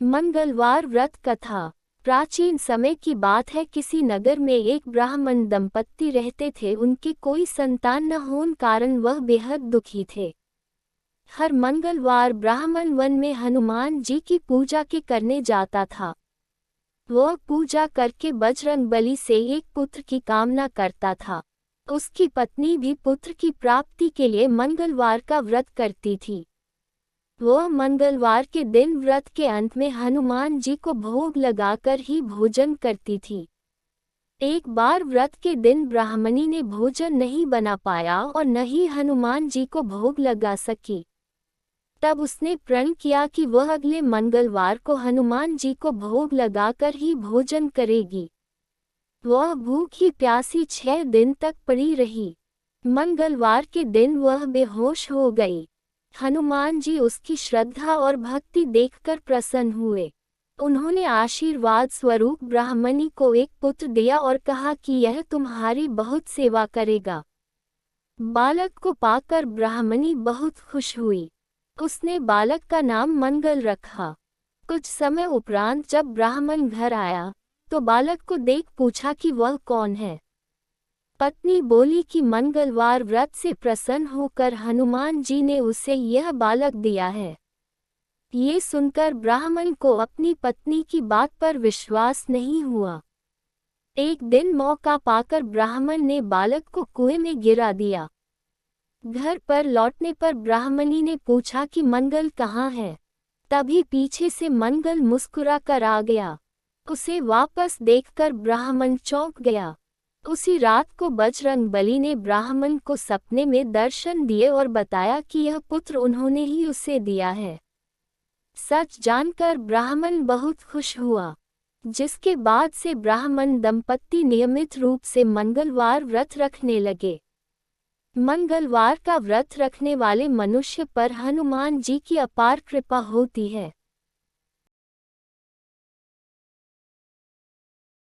मंगलवार व्रत कथा। प्राचीन समय की बात है। किसी नगर में एक ब्राह्मण दंपत्ति रहते थे। उनके कोई संतान न होने कारण वह बेहद दुखी थे। हर मंगलवार ब्राह्मण वन में हनुमान जी की पूजा के करने जाता था। वह पूजा करके बजरंग बली से एक पुत्र की कामना करता था। उसकी पत्नी भी पुत्र की प्राप्ति के लिए मंगलवार का व्रत करती थी। वह मंगलवार के दिन व्रत के अंत में हनुमान जी को भोग लगाकर ही भोजन करती थी। एक बार व्रत के दिन ब्राह्मणी ने भोजन नहीं बना पाया और न ही हनुमान जी को भोग लगा सकी। तब उसने प्रण किया कि वह अगले मंगलवार को हनुमान जी को भोग लगाकर ही भोजन करेगी। वह भूखी प्यासी 6 दिन तक पड़ी रही। मंगलवार के दिन वह बेहोश हो गई। हनुमान जी उसकी श्रद्धा और भक्ति देखकर प्रसन्न हुए। उन्होंने आशीर्वाद स्वरूप ब्राह्मणी को एक पुत्र दिया और कहा कि यह तुम्हारी बहुत सेवा करेगा। बालक को पाकर ब्राह्मणी बहुत खुश हुई। उसने बालक का नाम मंगल रखा। कुछ समय उपरांत जब ब्राह्मण घर आया तो बालक को देख पूछा कि वह कौन है। पत्नी बोली कि मंगलवार व्रत से प्रसन्न होकर हनुमान जी ने उसे यह बालक दिया है। ये सुनकर ब्राह्मण को अपनी पत्नी की बात पर विश्वास नहीं हुआ। एक दिन मौका पाकर ब्राह्मण ने बालक को कुएं में गिरा दिया। घर पर लौटने पर ब्राह्मणी ने पूछा कि मंगल कहाँ है। तभी पीछे से मंगल मुस्कुरा कर आ गया। उसे वापस देखकर ब्राह्मण चौंक गया। उसी रात को बजरंग बली ने ब्राह्मण को सपने में दर्शन दिए और बताया कि यह पुत्र उन्होंने ही उसे दिया है। सच जानकर ब्राह्मण बहुत खुश हुआ, जिसके बाद से ब्राह्मण दंपत्ति नियमित रूप से मंगलवार व्रत रखने लगे। मंगलवार का व्रत रखने वाले मनुष्य पर हनुमान जी की अपार कृपा होती है।